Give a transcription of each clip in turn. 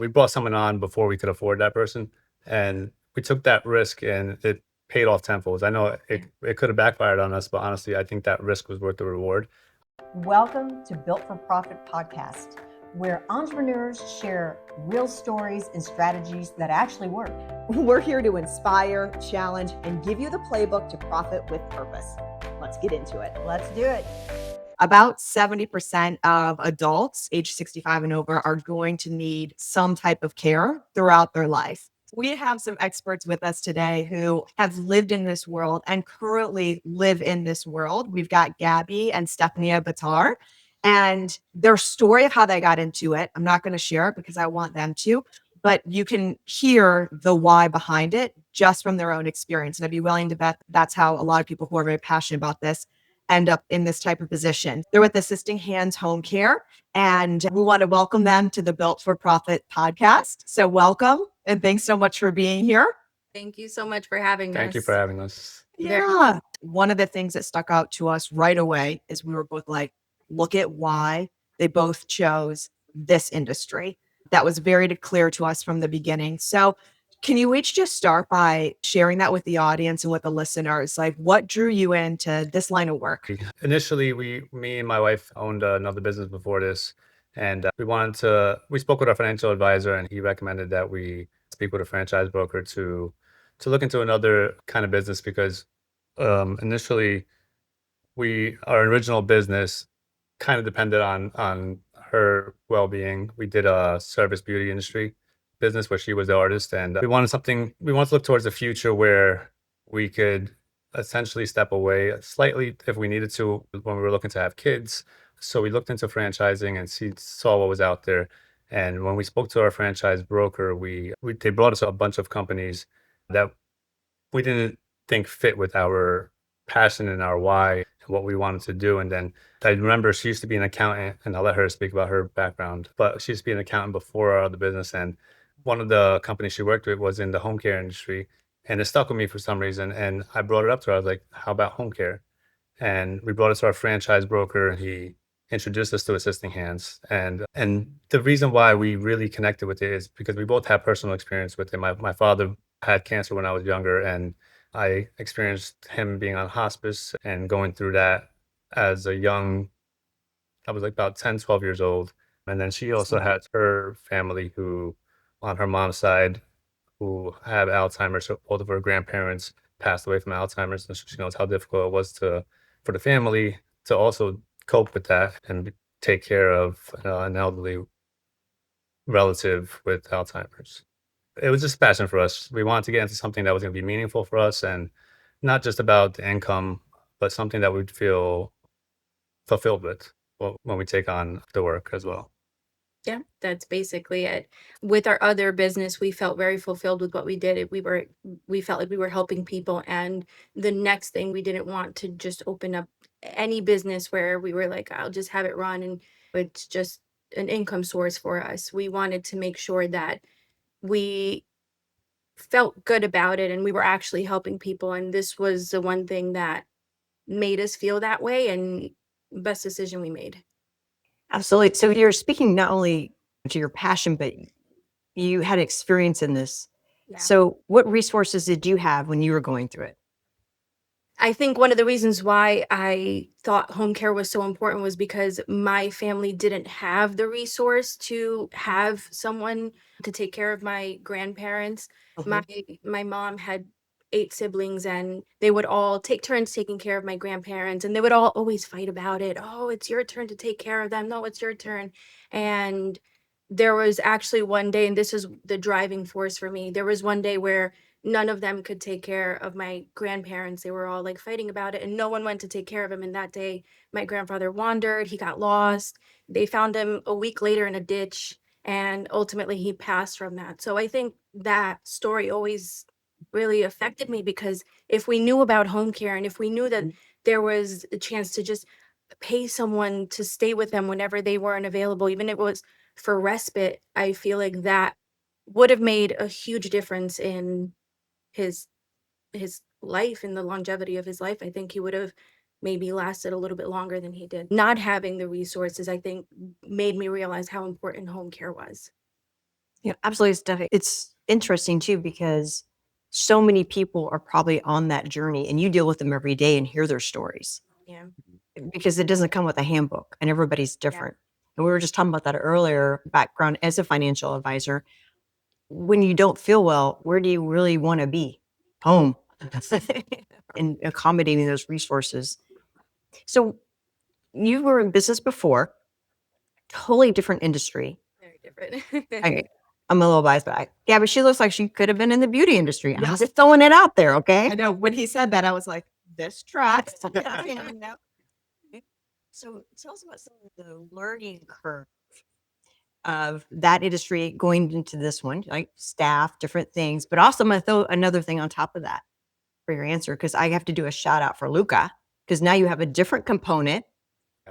We brought someone on before we could afford that person, and we took that risk, and it paid off tenfold. I know it could have backfired on us, but honestly, I think that risk was worth the reward. Welcome to Built for Profit podcast, where entrepreneurs share real stories and strategies that actually work. We're here to inspire, challenge, and give you the playbook to profit with purpose. Let's get into it. Let's do it. About 70% of adults age 65 and over are going to need some type of care throughout their life. We have some experts with us today who have lived in this world and currently live in this world. We've got Gabby and Stephania Batar, and their story of how they got into it, I'm not going to share it because I want them to, but you can hear the why behind it just from their own experience. And I'd be willing to bet that's how a lot of people who are very passionate about this end up in this type of position. They're with Assisting Hands Home Care, and we want to welcome them to the Built for Profit podcast. So welcome, and thanks so much for being here. Thank you so much for having us. Thank you for having us. Yeah. One of the things that stuck out to us right away is we were both like, look at why they both chose this industry. That was very clear to us from the beginning. So can you each just start by sharing that with the audience and with the listeners? Like, what drew you into this line of work? Initially, me and my wife owned another business before this, and we spoke with our financial advisor, and he recommended that we speak with a franchise broker to look into another kind of business because initially our original business kind of depended on her well-being. We did a service beauty industry business where she was the artist, and we wanted to look towards the future where we could essentially step away slightly if we needed to when we were looking to have kids. So we looked into franchising and saw what was out there. And when we spoke to our franchise broker, they brought us a bunch of companies that we didn't think fit with our passion and our why and what we wanted to do. And then I remember she used to be an accountant, and I'll let her speak about her background, but she used to be an accountant before our other business. And one of the companies she worked with was in the home care industry, and it stuck with me for some reason. And I brought it up to her. I was like, how about home care? And we brought it to our franchise broker, and he introduced us to Assisting Hands. And the reason why we really connected with it is because we both have personal experience with it. My father had cancer when I was younger, and I experienced him being on hospice and going through that as I was like about 10, 12 years old. And then she also had her family on her mom's side, who have Alzheimer's. So both of her grandparents passed away from Alzheimer's, and she knows how difficult it was for the family to also cope with that and take care of an elderly relative with Alzheimer's. It was just a passion for us. We wanted to get into something that was going to be meaningful for us and not just about the income, but something that we'd feel fulfilled with when we take on the work as well. Yeah, that's basically it. With our other business, we felt very fulfilled with what we did. We felt like we were helping people. And the next thing, we didn't want to just open up any business where we were like, I'll just have it run and it's just an income source for us. We wanted to make sure that we felt good about it and we were actually helping people. And this was the one thing that made us feel that way, and best decision we made. Absolutely. So you're speaking not only to your passion, but you had experience in this. Yeah. So what resources did you have when you were going through it? I think one of the reasons why I thought home care was so important was because my family didn't have the resource to have someone to take care of my grandparents. My mom had 8 siblings, and they would all take turns taking care of my grandparents, and they would all always fight about it. Oh, it's your turn to take care of them. No, it's your turn. And there was actually one day, and this is the driving force for me. There was one day where none of them could take care of my grandparents. They were all like fighting about it, and no one went to take care of him. And that day, my grandfather wandered, he got lost. They found him a week later in a ditch, and ultimately he passed from that. So I think that story always really affected me, because if we knew about home care and if we knew that there was a chance to just pay someone to stay with them whenever they weren't available, even if it was for respite, I feel like that would have made a huge difference in his life and the longevity of his life. I think he would have maybe lasted a little bit longer than he did. Not having the resources, I think, made me realize how important home care was. Yeah, absolutely. It's interesting too because so many people are probably on that journey and you deal with them every day and hear their stories Yeah. because it doesn't come with a handbook and everybody's Yeah. different. And we were just talking about that earlier, background as a financial advisor. When you don't feel well, where do you really want to be? Home. And accommodating those resources. So you were in business before, totally different industry. Very different. I, I'm a little biased, but Gabby, she looks like she could have been in the beauty industry. I was just throwing it out there, okay? I know when he said that, I was like, this tracks. You know? So tell us about some of the learning curve of that industry going into this one, like staff, different things. But also, I'm going to throw another thing on top of that for your answer because I have to do a shout out for Luca because now you have a different component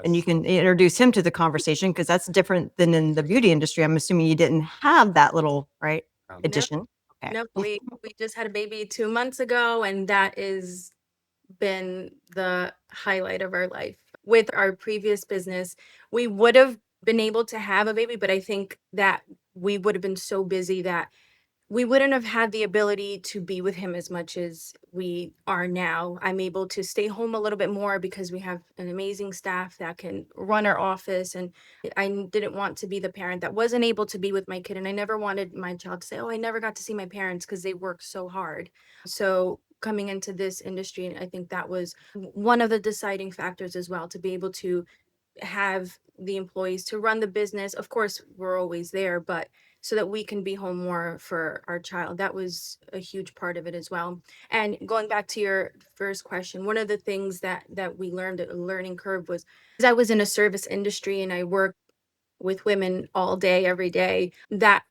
and you Yes. can introduce him to the conversation because that's different than in the beauty industry. I'm assuming you didn't have that little right No, addition. Okay. no, we just had a baby 2 months ago, and that is been the highlight of our life. With our previous business, we would have been able to have a baby, but I think that we would have been so busy that we wouldn't have had the ability to be with him as much as we are now. I'm able to stay home a little bit more because we have an amazing staff that can run our office. And didn't want to be the parent that wasn't able to be with my kid. And I never wanted my child to say, oh, I never got to see my parents because they work so hard. So coming into this industry, I think that was one of the deciding factors as well, to be able to have the employees to run the business. Of course, we're always there, but so that we can be home more for our child. That was a huge part of it as well. And going back to your first question, one of the things that we learned, a learning curve, was I was in a service industry and I worked with women all day, every day. That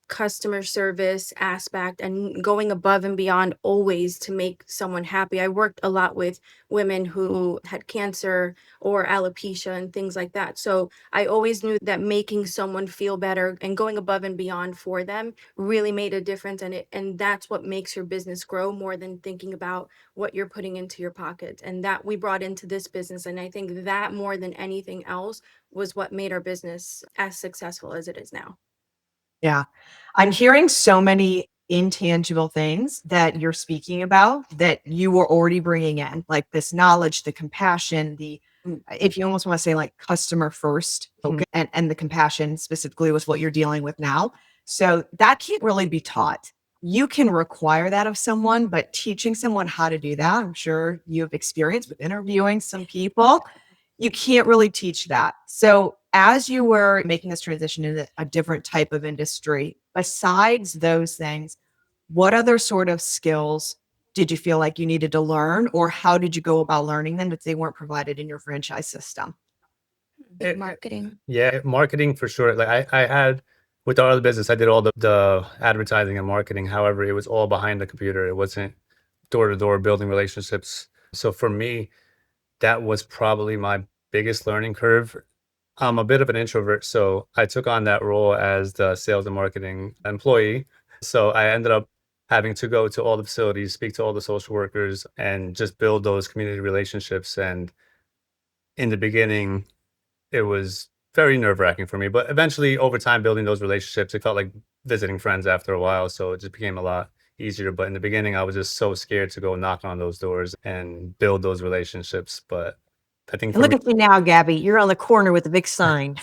customer service aspect and going above and beyond always to make someone happy. I worked a lot with women who had cancer or alopecia and things like that. So I always knew that making someone feel better and going above and beyond for them really made a difference, and that's what makes your business grow more than thinking about what you're putting into your pocket. And that we brought into this business, and I think that more than anything else was what made our business as successful as it is now. Yeah. I'm hearing so many intangible things that you're speaking about that you were already bringing in, like this knowledge, the compassion, if you almost want to say like customer first focus and the compassion specifically was what you're dealing with now. So that can't really be taught. You can require that of someone, but teaching someone how to do that, I'm sure you have experience with interviewing some people. You can't really teach that. So, as you were making this transition into a different type of industry, besides those things, what other sort of skills did you feel like you needed to learn, or how did you go about learning them if they weren't provided in your franchise system? Marketing. Yeah, marketing for sure. Like I had with our other business, I did all the advertising and marketing. However, it was all behind the computer. It wasn't door to door building relationships. So for me, that was probably my biggest learning curve. I'm a bit of an introvert, so I took on that role as the sales and marketing employee. So I ended up having to go to all the facilities, speak to all the social workers, and just build those community relationships. And in the beginning, it was very nerve-wracking for me, but eventually, over time, building those relationships, it felt like visiting friends after a while, so it just became a lot easier. But in the beginning, I was just so scared to go knock on those doors and build those relationships. But I think And for look me, at you now, Gabby. You're on the corner with a big sign.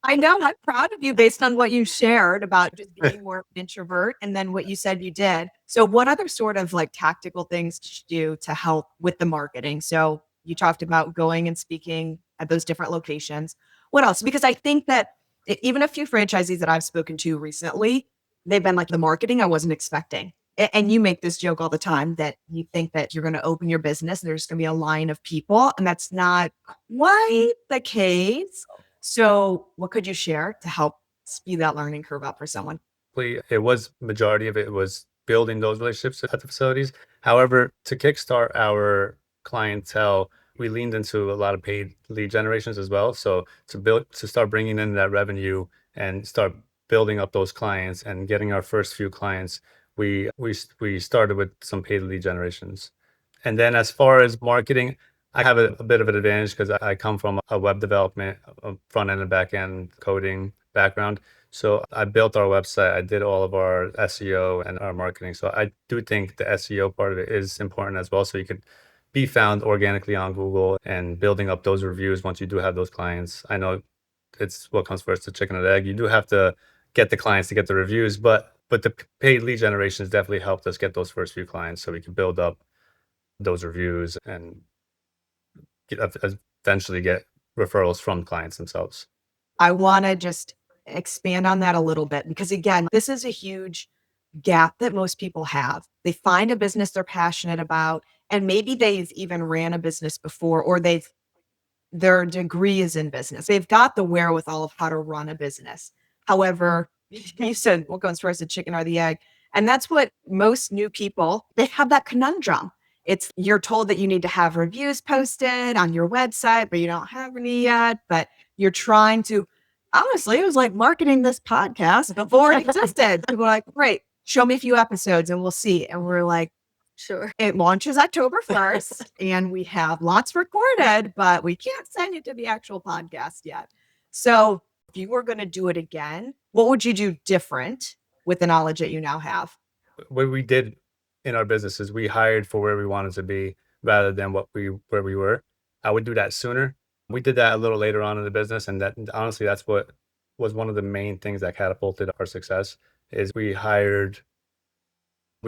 I know. I'm proud of you based on what you shared about just being more of an introvert and then what you said you did. So, what other sort of like tactical things did you do to help with the marketing? So, you talked about going and speaking at those different locations. What else? Because I think that even a few franchisees that I've spoken to recently, they've been like the marketing I wasn't expecting. And you make this joke all the time that you think that you're going to open your business and there's going to be a line of people, and that's not quite the case. So, what could you share to help speed that learning curve up for someone? it was majority of it was building those relationships at the facilities. However, to kickstart our clientele, we leaned into a lot of paid lead generations as well. So to start bringing in that revenue and start building up those clients and getting our first few clients, we started with some paid lead generations. And then as far as marketing, I have a bit of an advantage because I come from a web development, a front end and back end coding background. So I built our website. I did all of our SEO and our marketing. So I do think the SEO part of it is important as well. So you could be found organically on Google and building up those reviews once you do have those clients. I know it's what comes first, the chicken or the egg. You do have to get the clients to get the reviews, but the paid lead generation has definitely helped us get those first few clients so we can build up those reviews and eventually get referrals from clients themselves. I want to just expand on that a little bit because, again, this is a huge gap that most people have. They find a business they're passionate about, and maybe they've even ran a business before, or their degree is in business. They've got the wherewithal of how to run a business. However, you said what comes first, the chicken or the egg? And that's what most new people, they have that conundrum. It's you're told that you need to have reviews posted on your website, but you don't have any yet. But you're trying to, honestly, it was like marketing this podcast before it existed. People are like, great, show me a few episodes and we'll see. And we're like, Sure. it launches October 1st and we have lots recorded, but we can't send you to the actual podcast yet. So if you were going to do it again, what would you do different with the knowledge that you now have? What we did in our business is we hired for where we wanted to be rather than where we were. I would do that sooner. We did that a little later on in the business, and that honestly, that's what was one of the main things that catapulted our success. Is we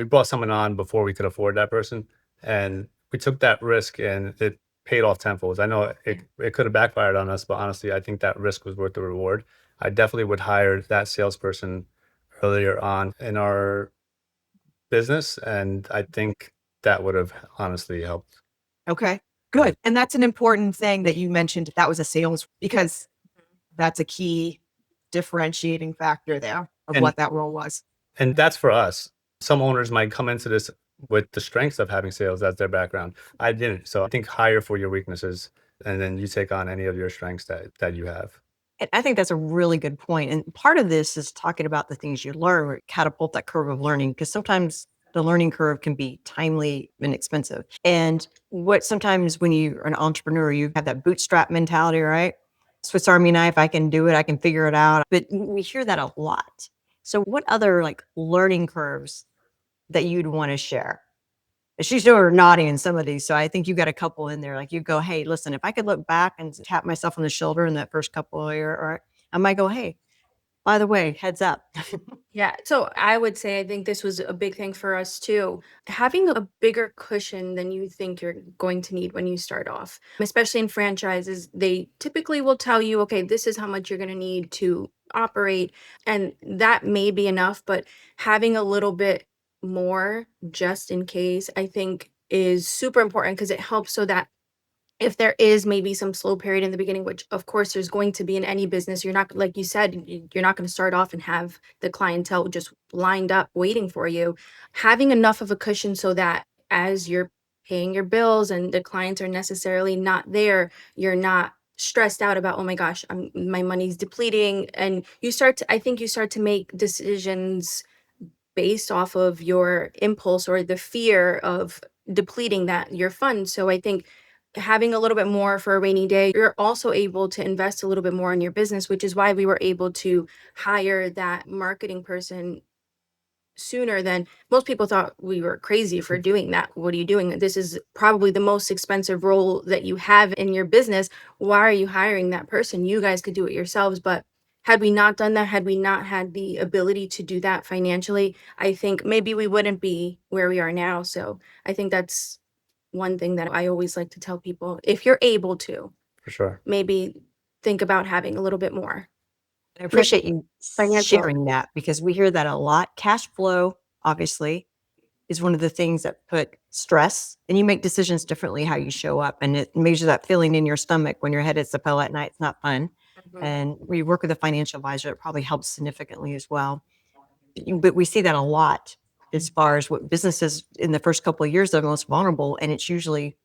brought someone on before we could afford that person, and we took that risk, and it paid off tenfold. I know it could have backfired on us, but honestly, I think that risk was worth the reward. I definitely would hire that salesperson earlier on in our business, and I think that would have honestly helped. Okay, good. And that's an important thing that you mentioned. That was a sales, because that's a key differentiating factor there of And what that role was. and that's for us. Some owners might come into this with the strengths of having sales as their background. I didn't. So I think hire for your weaknesses, and then you take on any of your strengths that you have. And I think that's a really good point. And part of this is talking about the things you learn or catapult that curve of learning, because sometimes the learning curve can be timely and expensive. And what sometimes when you're an entrepreneur, you have that bootstrap mentality, right? Swiss Army knife, I can do it, I can figure it out. But we hear that a lot. So what other like learning curves that you'd want to share? She's sort of nodding in some of these. So I think you got a couple in there. Like you go, hey, listen, if I could look back and tap myself on the shoulder in that first couple of years, or I might go, hey, by the way, heads up. Yeah. So I would say I think this was a big thing for us too. Having a bigger cushion than you think you're going to need when you start off, especially in franchises, they typically will tell you, okay, this is how much you're going to need to operate. And that may be enough, but having a little bit more just in case, I think is super important because it helps so that if there is maybe some slow period in the beginning, which of course there's going to be in any business, you're not, like you said, you're not going to start off and have the clientele just lined up waiting for you. Having enough of a cushion so that as you're paying your bills and the clients are necessarily not there, you're not stressed out about, oh my gosh, my money's depleting. And I think you start to make decisions based off of your impulse or the fear of depleting that your fund. So I think having a little bit more for a rainy day, you're also able to invest a little bit more in your business, which is why we were able to hire that marketing person sooner than most people thought we were crazy for doing that. What are you doing? This is probably the most expensive role that you have in your business. Why are you hiring that person? You guys could do it yourselves. But had we not done that, had we not had the ability to do that financially, I think maybe we wouldn't be where we are now. So I think that's one thing that I always like to tell people. If you're able to, For sure. maybe think about having a little bit more. I appreciate you Financial. sharing that because we hear that a lot. Cash flow, obviously, is one of the things that put stress, and you make decisions differently how you show up, and it measures that feeling in your stomach when your head hits the pillow at night. It's not fun. And we work with a financial advisor, it probably helps significantly as well. But we see that a lot as far as what businesses in the first couple of years are most vulnerable, and it's usually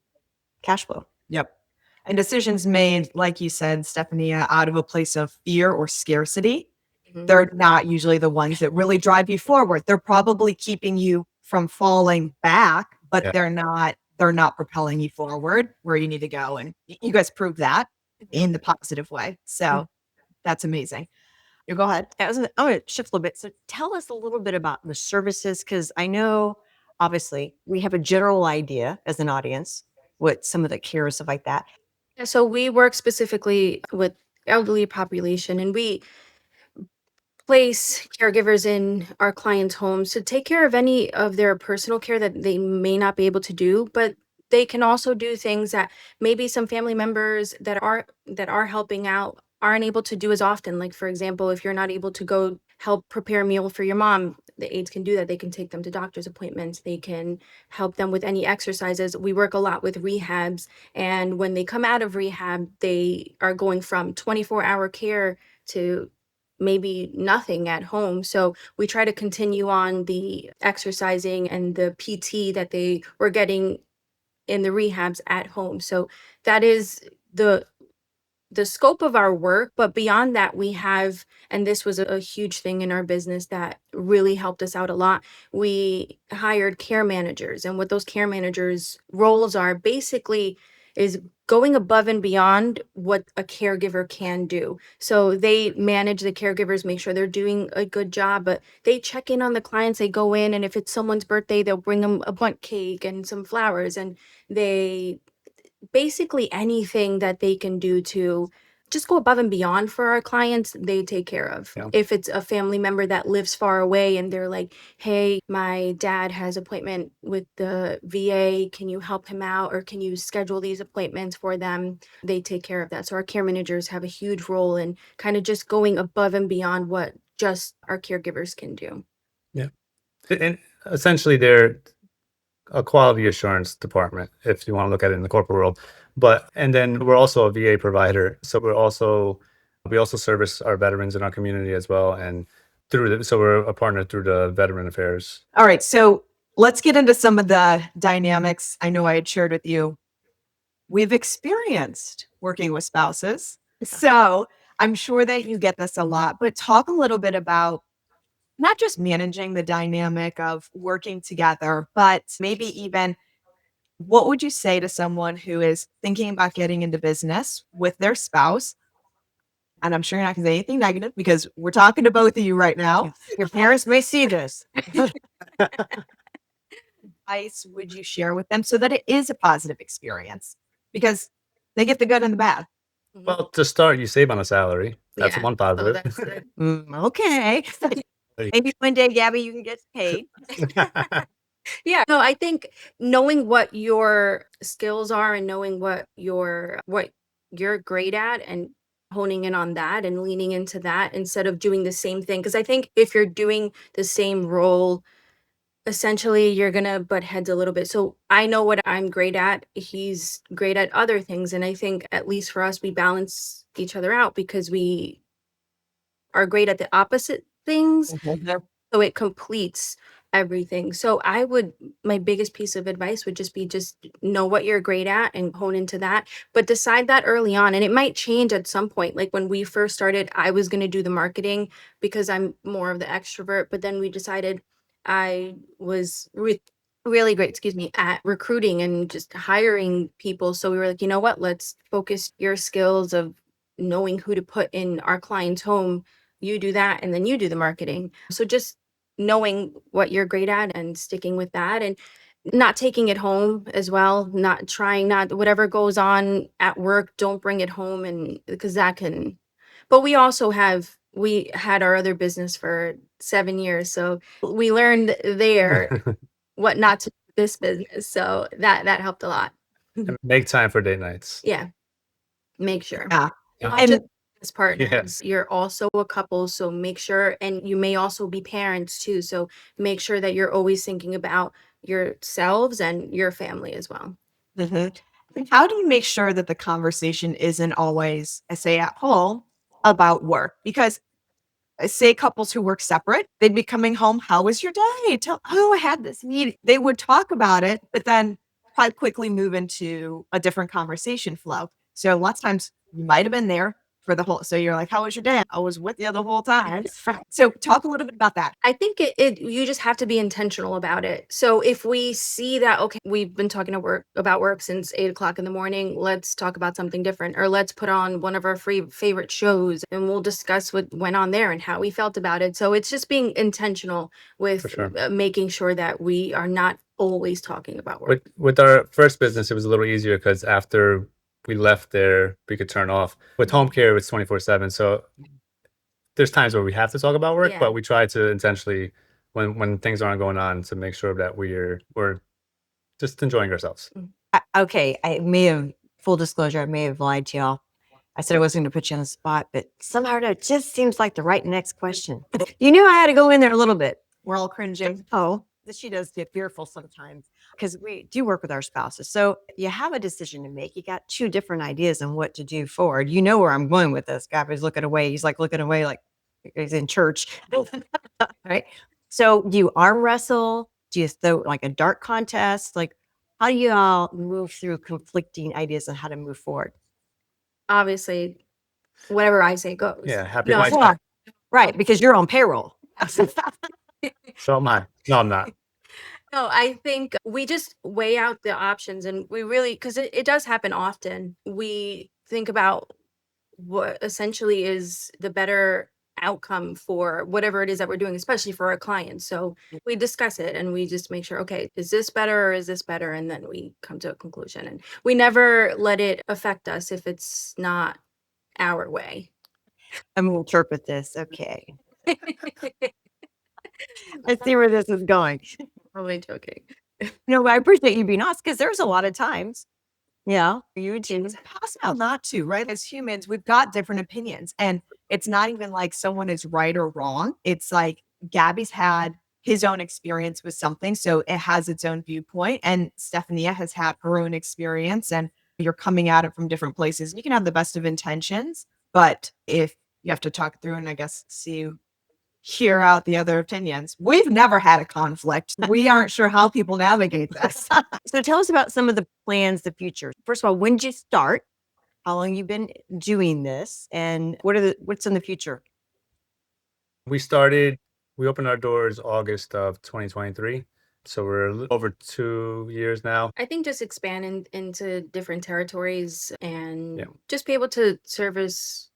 cash flow. Yep. And decisions made, like you said, Stephanie, out of a place of fear or scarcity, they're not usually the ones that really drive you forward. They're probably keeping you from falling back, but Yeah. they're not propelling you forward where you need to go. And you guys proved that in the positive way. So that's amazing. You go ahead. I'm going to shift a little bit. So tell us a little bit about the services, because I know obviously we have a general idea as an audience what some of the care and stuff like that. Yeah, so we work specifically with elderly population, and we place caregivers in our clients' homes to take care of any of their personal care that they may not be able to do, but they can also do things that maybe some family members that are helping out aren't able to do as often. Like for example, if you're not able to go help prepare a meal for your mom, the aides can do that. They can take them to doctor's appointments. They can help them with any exercises. We work a lot with rehabs, and when they come out of rehab, they are going from 24-hour care to maybe nothing at home. So we try to continue on the exercising and the PT that they were getting in the rehabs at home. So that is the the scope of our work, but beyond that, we have, and this was a huge thing in our business that really helped us out a lot. We hired care managers, and what those care managers' roles are basically is going above and beyond what a caregiver can do. So they manage the caregivers, make sure they're doing a good job, but they check in on the clients. They go in, and if it's someone's birthday, they'll bring them a bundt cake and some flowers, and they basically anything that they can do to just go above and beyond for our clients, they take care of. Yeah. If it's a family member that lives far away and they're like, hey, my dad has appointment with the VA, can you help him out or can you schedule these appointments for them? They take care of that. So our care managers have a huge role in kind of just going above and beyond what just our caregivers can do. Yeah. And essentially, they're a quality assurance department, if you want to look at it in the corporate world. But and then we're also a VA provider, so we also service our veterans in our community as well, and so we're a partner through the Veteran Affairs. All right. So let's get into some of the dynamics I know I had shared with you. We've experienced working with spouses. So I'm sure that you get this a lot, but talk a little bit about not just managing the dynamic of working together, but maybe even what would you say to someone who is thinking about getting into business with their spouse? And I'm sure you're not going to say anything negative because we're talking to both of you right now. Your parents may see this. Advice would you share with them so that it is a positive experience? Because they get the good and the bad. Well, to start, you save on a salary. That's Yeah. one So positive. that's the- Okay. Maybe one day, Gabby, you can get paid. Yeah, no, I think knowing what your skills are and knowing what you're great at and honing in on that and leaning into that instead of doing the same thing. Because I think if you're doing the same role, essentially you're gonna butt heads a little bit. So I know what I'm great at. He's great at other things. And I think at least for us, we balance each other out because we are great at the opposite things, so it completes everything. So my biggest piece of advice would just know what you're great at and hone into that, but decide that early on. And it might change at some point. Like when we first started, I was going to do the marketing because I'm more of the extrovert, but then we decided I was really great, excuse me, at recruiting and just hiring people. So we were like, you know what, let's focus your skills of knowing who to put in our client's home. You do that and then you do the marketing. So just knowing what you're great at and sticking with that and not taking it home as well, not trying, not whatever goes on at work, don't bring it home, and because that can, but we had our other business for 7 years, so we learned there what not to do with this business, so that helped a lot. And make time for date nights. Yeah, make sure. Yeah. You're not And just business partners, you're also a couple, so make sure, and you may also be parents too, so make sure that you're always thinking about yourselves and your family as well. Mhm. How do you make sure that the conversation isn't always, I say at home, about work? Because I say couples who work separate, they'd be coming home. How was your day? I had this meeting. They would talk about it, but then probably quickly move into a different conversation flow. So lots of times you might have been there for the whole, so you're like, how was your day? I was with you the whole time. So talk a little bit about that. I think you just have to be intentional about it. So if we see that, okay, we've been talking about work since 8 o'clock in the morning, let's talk about something different, or let's put on one of our favorite shows and we'll discuss what went on there and how we felt about it. So it's just being intentional For with sure. making sure that we are not always talking about work. With our first business, it was a little easier because after we left there, we could turn off. With home care, it's 24/7. So there's times where we have to talk about work, Yeah. but we try to intentionally, when things aren't going on, to make sure that we're just enjoying ourselves. Okay, I may have, full disclosure, I may have lied to y'all. I said I wasn't going to put you on the spot, but somehow it just seems like the right next question. You knew I had to go in there a little bit. We're all cringing. Oh, she does get fearful sometimes because we do work with our spouses. So you have a decision to make. You got two different ideas on what to do forward. You know where I'm going with this. Gabby's looking away. He's like looking away like he's in church. Right. So do you arm wrestle? Do you throw like a dart contest? Like, how do you all move through conflicting ideas on how to move forward? Obviously, whatever I say goes. Yeah, happy No, wife. Well, right, because you're on payroll. So am I. No, I'm not. No, I think we just weigh out the options and we really, because it does happen often. We think about what essentially is the better outcome for whatever it is that we're doing, especially for our clients. So we discuss it and we just make sure, okay, is this better or is this better? And then we come to a conclusion. And we never let it affect us if it's not our way. I'm going to interpret this. Okay. Let's see where this is going. Probably joking. No, but I appreciate you being honest because there's a lot of times. Yeah, you too. It's possible not to, right? As humans, we've got different opinions. And it's not even like someone is right or wrong. It's like Gabby's had his own experience with something. So it has its own viewpoint. And Stephania has had her own experience. And you're coming at it from different places. You can have the best of intentions. But if you have to talk through and I guess hear out the other opinions, we've never had a conflict. We aren't sure how people navigate this. So tell us about some of the plans, the future. First of all, when did you start? How long you been doing this? And what's in the future? We opened our doors August of 2023. So we're over 2 years now. I think just expand into different territories and Yeah. just be able to service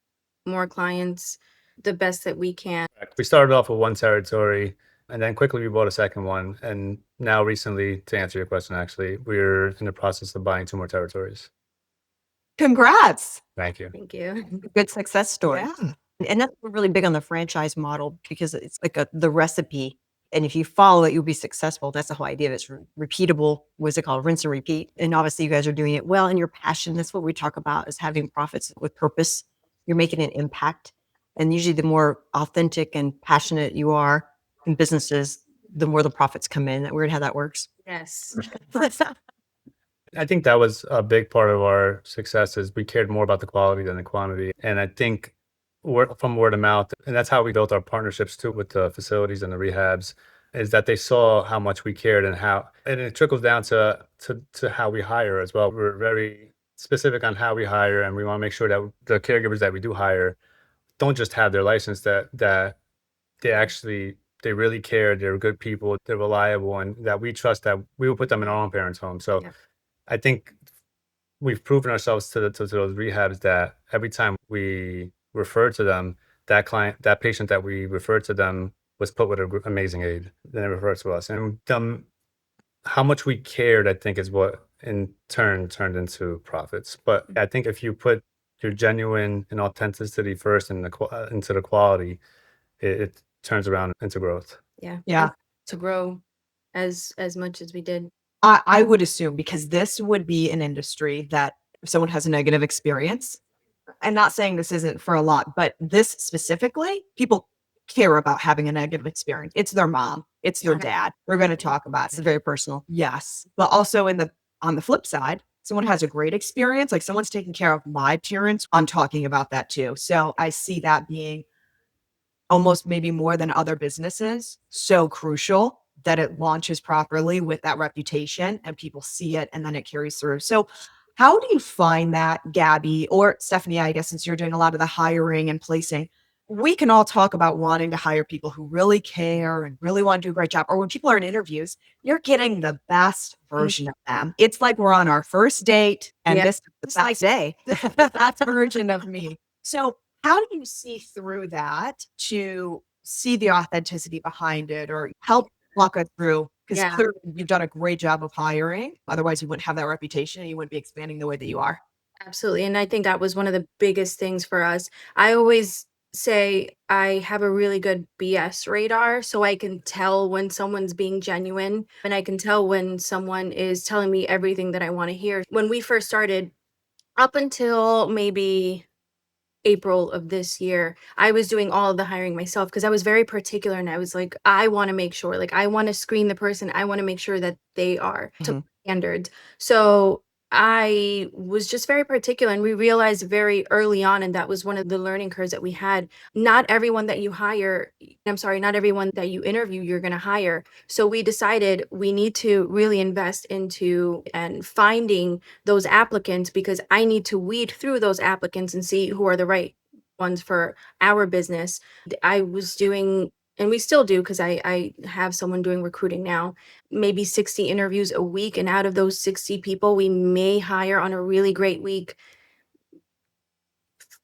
more clients the best that we can. We started off with one territory and then quickly we bought a second one. And now recently, to answer your question, actually, we're in the process of buying 2 more territories. Congrats. Thank you. Thank you. Good success story. Yeah. And that's really big on the franchise model because it's like the recipe. And if you follow it, you'll be successful. That's the whole idea of it. It's repeatable. What's it called? Rinse and repeat. And obviously you guys are doing it well and your passion. That's what we talk about is having profits with purpose. You're making an impact. And usually the more authentic and passionate you are in businesses, the more the profits come in. That weird how that works. Yes. I think that was a big part of our success is we cared more about the quality than the quantity. And I think from word of mouth, and that's how we built our partnerships too with the facilities and the rehabs, is that they saw how much we cared and it trickles down to how we hire as well. We're very specific on how we hire and we want to make sure that the caregivers that we do hire don't just have their license, that they really care, they're good people, they're reliable, and that we trust that we will put them in our own parents' home. So Yeah. I think we've proven ourselves to those rehabs that every time we refer to them, that patient that we referred to them was put with an amazing aid. Then they referred to us. And how much we cared, I think, is what in turn turned into profits. But I think if you put your genuine and authenticity first into the quality, it turns around into growth. Yeah. Yeah. To grow as much as we did. I would assume because this would be an industry that if someone has a negative experience, I'm not saying this isn't for a lot, but this specifically, people care about having a negative experience. It's their mom, it's their dad. We're going to talk about It's it. very personal. Yes. But also on the flip side, someone has a great experience, like someone's taking care of my parents. I'm talking about that too. So I see that being almost maybe more than other businesses, so crucial that it launches properly with that reputation and people see it and then it carries through. So How do you find that, Gabby or Stephanie, I guess, since you're doing a lot of the hiring and placing? We can all talk about wanting to hire people who really care and really want to do a great job. Or when people are in interviews, you're getting the best Mhm. version of them. It's like we're on our first date and Yeah. this is like day. This is the best version of me. So how do you see through that to see the authenticity behind it or help walk us through? Because Yeah. clearly you've done a great job of hiring. Otherwise, you wouldn't have that reputation and you wouldn't be expanding the way that you are. Absolutely. And I think that was one of the biggest things for us. I always say I have a really good BS radar, so I can tell when someone's being genuine and I can tell when someone is telling me everything that I want to hear. When we first started, up until maybe April of this year, I was doing all of the hiring myself because I was very particular and I was like, I want to make sure, like, I want to screen the person. I want to make sure that they are to Mhm. standards. So I was just very particular and we realized very early on, and that was one of the learning curves that we had. Not everyone that you hire, I'm sorry, not everyone that you interview, you're going to hire. So we decided we need to really invest into and finding those applicants because I need to weed through those applicants and see who are the right ones for our business. I was doing, and we still do because I have someone doing recruiting now, maybe 60 interviews a week. And out of those 60 people, we may hire on a really great week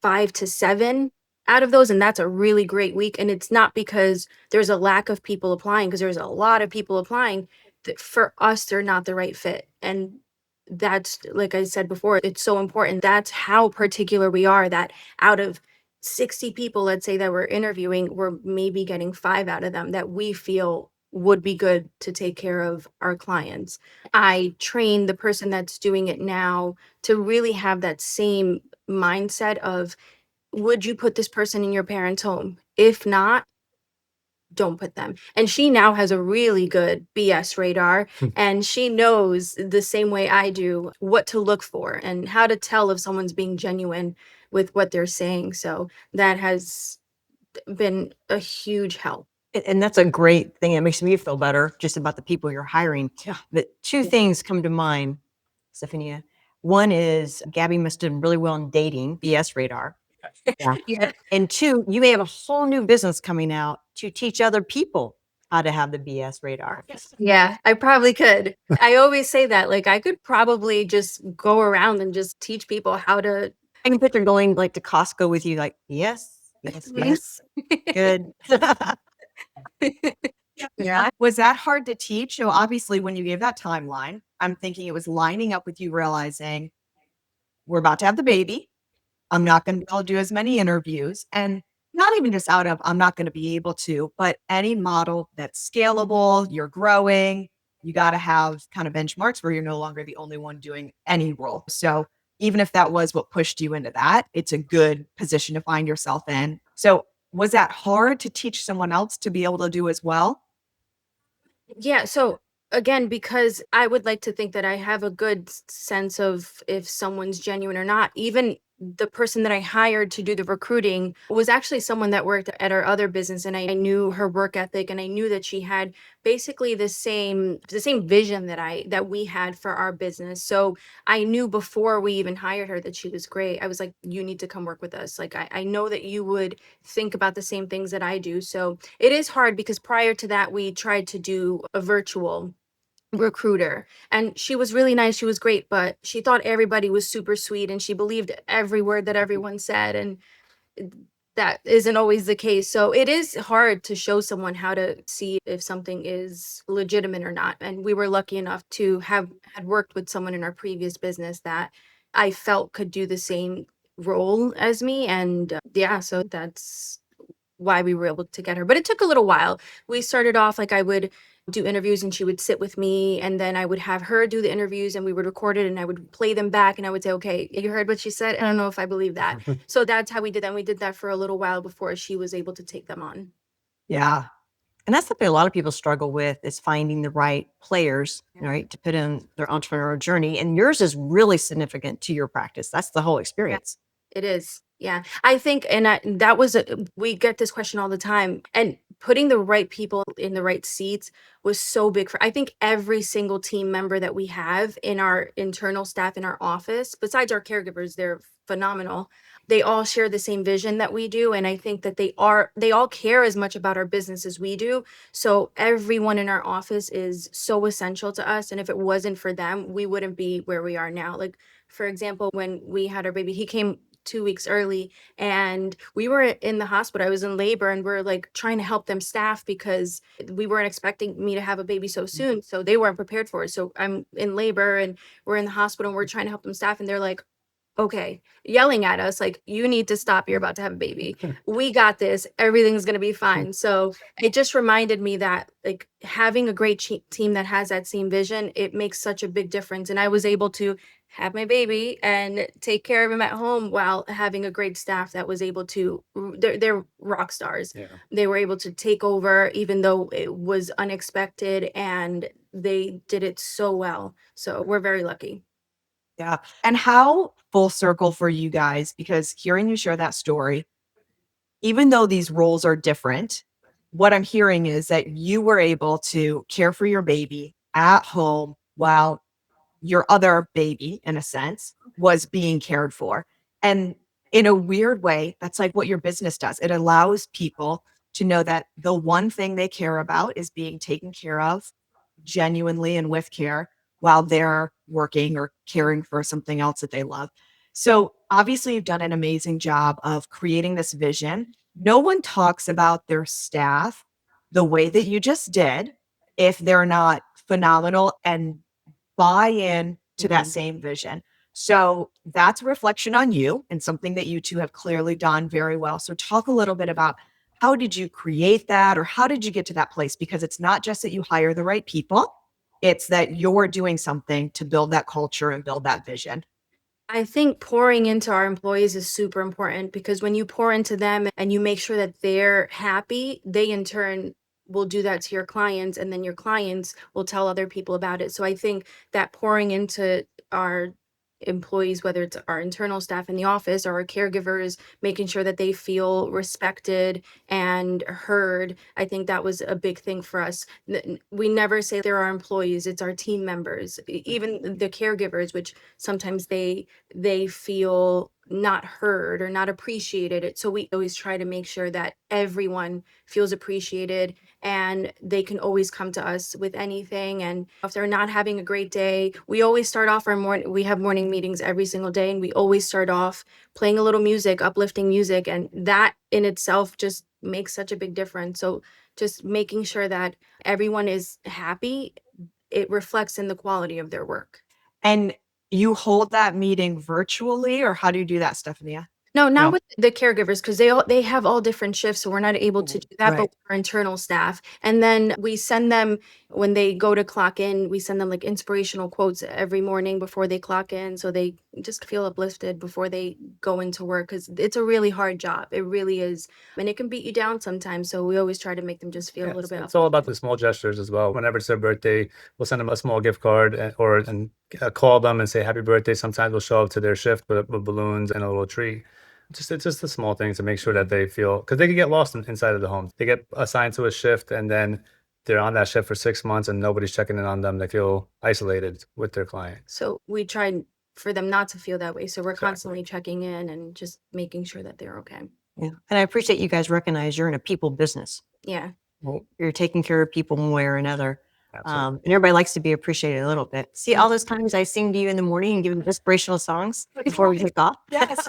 5 to 7 out of those, and that's a really great week. And it's not because there's a lack of people applying, because there's a lot of people applying. That for us, they're not the right fit. And that's, like I said before, it's so important. That's how particular we are, that out of 60 people, let's say, that we're interviewing, we're maybe getting 5 out of them that we feel would be good to take care of our clients. I train the person that's doing it now to really have that same mindset of, would you put this person in your parents' home? If not, don't put them. And she now has a really good BS radar, and she knows the same way I do what to look for and how to tell if someone's being genuine with what they're saying. So that has been a huge help. And that's a great thing. It makes me feel better just about the people you're hiring. Yeah. But two things come to mind, Stephania. One is Gabby must have done really well in dating, BS radar. Yeah. Yeah. And two, you may have a whole new business coming out to teach other people how to have the BS radar. Yeah, I probably could. I always say that, like, I could probably just go around and just teach people how to. I can picture going like to Costco with you, like, yes, yes, yes. Good. Yeah. Was that hard to teach? So obviously when you gave that timeline, I'm thinking it was lining up with you realizing we're about to have the baby. I'm not going to be able to do as many interviews and not even just out of I'm not going to be able to, but any model that's scalable, you're growing, you got to have kind of benchmarks where you're no longer the only one doing any role. So even if that was what pushed you into that, it's a good position to find yourself in. So was that hard to teach someone else to be able to do as well? Yeah, so again, because I would like to think that I have a good sense of if someone's genuine or not. Even the person that I hired to do the recruiting was actually someone that worked at our other business, and I knew her work ethic, and I knew that she had basically the same vision that we had for our business. So I knew before we even hired her that she was great. I was like, you need to come work with us. Like, I know that you would think about the same things that I do. So it is hard because prior to that, we tried to do a virtual recruiter, and she was really nice. She was great, but she thought everybody was super sweet and she believed every word that everyone said. And that isn't always the case. So it is hard to show someone how to see if something is legitimate or not. And we were lucky enough to have had worked with someone in our previous business that I felt could do the same role as me. And yeah, so that's why we were able to get her. But it took a little while. We started off like I would do interviews and she would sit with me, and then I would have her do the interviews and we would record it and I would play them back and I would say, okay, you heard what she said? I don't know if I believe that. So that's how we did that. And we did that for a little while before she was able to take them on. Yeah. And that's something a lot of people struggle with is finding the right players, right, to put in their entrepreneurial journey. And yours is really significant to your practice. That's the whole experience. It is. Yeah. I think, and that was, we get this question all the time. And putting the right people in the right seats was so big for I think every single team member that we have in our internal staff in our office, besides our caregivers, they're phenomenal. They all share the same vision that we do. And I think that they all care as much about our business as we do. So everyone in our office is so essential to us. And if it wasn't for them, we wouldn't be where we are now. Like, for example, when we had our baby, he came 2 weeks early and we were in the hospital. I was in labor and we're like trying to help them staff because we weren't expecting me to have a baby so soon. So they weren't prepared for it. So I'm in labor and we're in the hospital and we're trying to help them staff. And they're like, okay, yelling at us like, you need to stop, you're about to have a baby, we got this, everything's going to be fine. So it just reminded me that like having a great team that has that same vision, it makes such a big difference. And I was able to have my baby and take care of him at home while having a great staff that was able to they're rock stars. Yeah. They were able to take over even though it was unexpected, and they did it so well. So we're very lucky. Yeah. And how full circle for you guys, because hearing you share that story, even though these roles are different, what I'm hearing is that you were able to care for your baby at home while your other baby, in a sense, was being cared for. And in a weird way, that's like what your business does. It allows people to know that the one thing they care about is being taken care of genuinely and with care while they're working or caring for something else that they love. So obviously you've done an amazing job of creating this vision. No one talks about their staff the way that you just did if they're not phenomenal and buy in to that same vision. So that's a reflection on you and something that you two have clearly done very well. So talk a little bit about how did you create that, or how did you get to that place? Because it's not just that you hire the right people, it's that you're doing something to build that culture and build that vision. I think pouring into our employees is super important because when you pour into them and you make sure that they're happy, they in turn will do that to your clients, and then your clients will tell other people about it. So I think that pouring into our employees, whether it's our internal staff in the office or our caregivers, making sure that they feel respected and heard, I think that was a big thing for us. We never say they're our employees, it's our team members, even the caregivers, which sometimes they feel not heard or not appreciated. So we always try to make sure that everyone feels appreciated and they can always come to us with anything. And if they're not having a great day, we always start off we have morning meetings every single day, and we always start off playing a little music, uplifting music. And that in itself just makes such a big difference. So just making sure that everyone is happy, it reflects in the quality of their work. And you hold that meeting virtually, or how do you do that, Stephanie? No, not No. with the caregivers because they have all different shifts, so we're not able to do that, but Right. with our internal staff. And then we send them when they go to clock in, we send them like inspirational quotes every morning before they clock in, so they just feel uplifted before they go into work because it's a really hard job. It really is, and it can beat you down sometimes. So we always try to make them just feel a Yeah, little bit it's all about uplifted. the small gestures as well. Whenever it's their birthday, we'll send them a small gift card call them and say happy birthday. Sometimes we'll show up to their shift with balloons and a little treat. It's just the small things to make sure that they feel, because they can get lost inside of the home. They get assigned to a shift and then they're on that shift for 6 months and nobody's checking in on them. They feel isolated with their client. So we try for them not to feel that way. So we're Exactly. constantly checking in and just making sure that they're okay. Yeah. And I appreciate you guys recognize you're in a people business. Yeah. Well, you're taking care of people one way or another. Absolutely. And everybody likes to be appreciated a little bit. See, all those times I sing to you in the morning and give you inspirational songs before we take off. Yes.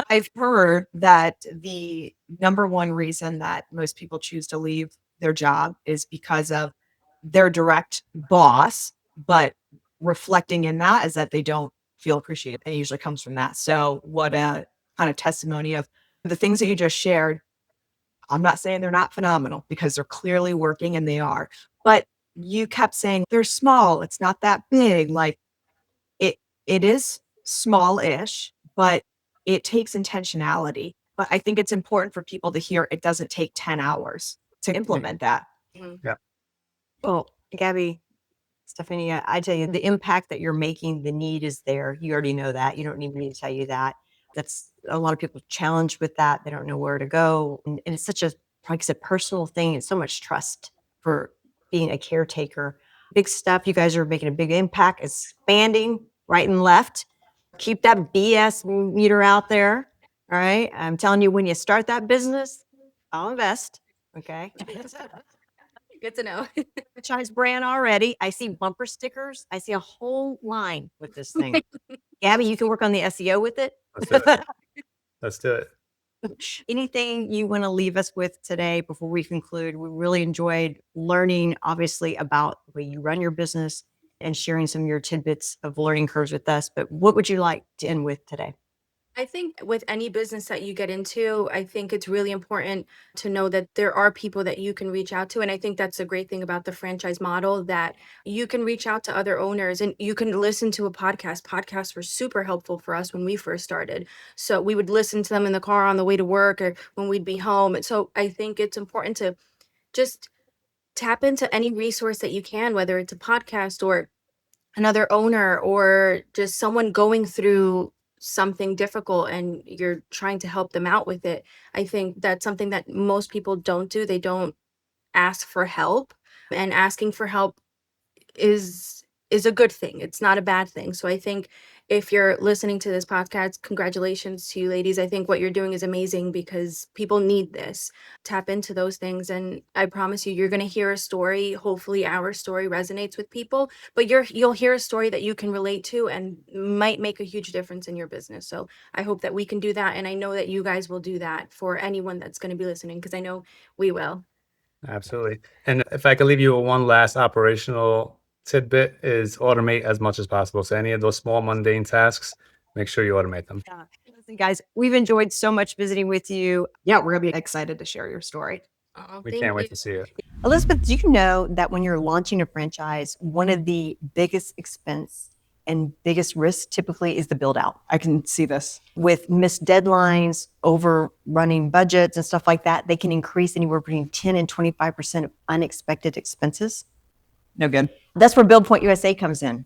I've heard that the number one reason that most people choose to leave their job is because of their direct boss, but reflecting in that is that they don't feel appreciated. And it usually comes from that. So what a kind of testimony of the things that you just shared. I'm not saying they're not phenomenal because they're clearly working, and they are, but you kept saying they're small. It's not that big. Like it, it is small-ish, but it takes intentionality. But I think it's important for people to hear it doesn't take 10 hours to implement that. Mhm. Yeah. Well, Gabby, Stephanie, I tell you, the impact that you're making, the need is there. You already know that. You don't need me to tell you that. That's a lot of people challenged with that. They don't know where to go. And it's such a like I said, personal thing and so much trust for being a caretaker. Big stuff. You guys are making a big impact, expanding right and left. Keep that BS meter out there. All right. I'm telling you, when you start that business, I'll invest. Okay. Good to know. Franchise brand already. I see bumper stickers. I see a whole line with this thing. Gabby, you can work on the SEO with it. Let's do it. Let's do it. Anything you want to leave us with today before we conclude? We really enjoyed learning, obviously, about the way you run your business and sharing some of your tidbits of learning curves with us. But what would you like to end with today? I think with any business that you get into, I think it's really important to know that there are people that you can reach out to. And I think that's a great thing about the franchise model, that you can reach out to other owners and you can listen to a podcast. Podcasts were super helpful for us when we first started. So we would listen to them in the car on the way to work or when we'd be home. And so I think it's important to just tap into any resource that you can, whether it's a podcast or another owner or just someone going through something difficult and you're trying to help them out with it. I think that's something that most people don't do. They don't ask for help, and asking for help is a good thing. It's not a bad thing. So I think if you're listening to this podcast, congratulations to you ladies. I think what you're doing is amazing because people need this. Tap into those things and I promise you you're going to hear a story. Hopefully our story resonates with people, but you'll hear a story that you can relate to and might make a huge difference in your business. So I hope that we can do that and I know that you guys will do that for anyone that's going to be listening because I know we will. Absolutely. And if I could leave you with one last operational tidbit is automate as much as possible. So any of those small mundane tasks, make sure you automate them. Yeah. Listen, guys, we've enjoyed so much visiting with you. Yeah, we're going to be excited to share your story. Oh, We thank can't you. wait to see it. Elizabeth, do you know that when you're launching a franchise, one of the biggest expense and biggest risks typically is the build out? I can see this. With missed deadlines, overrunning budgets and stuff like that, they can increase anywhere between 10 and 25% of unexpected expenses. No good. That's where Build Point USA comes in.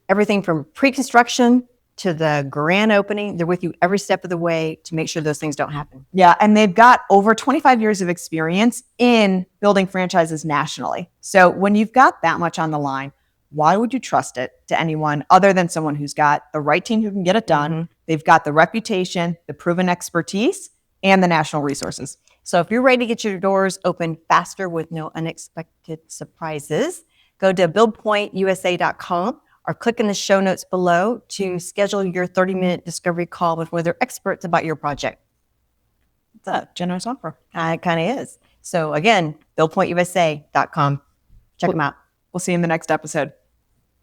Everything from pre-construction to the grand opening, they're with you every step of the way to make sure those things don't happen. Yeah, and they've got over 25 years of experience in building franchises nationally. So when you've got that much on the line, why would you trust it to anyone other than someone who's got the right team who can get it done? Mm-hmm. They've got the reputation, the proven expertise, and the national resources. So if you're ready to get your doors open faster with no unexpected surprises, go to buildpointusa.com or click in the show notes below to schedule your 30-minute discovery call with one of their experts about your project. It's a generous offer. It kind of is. So again, buildpointusa.com. Check them out. We'll see you in the next episode.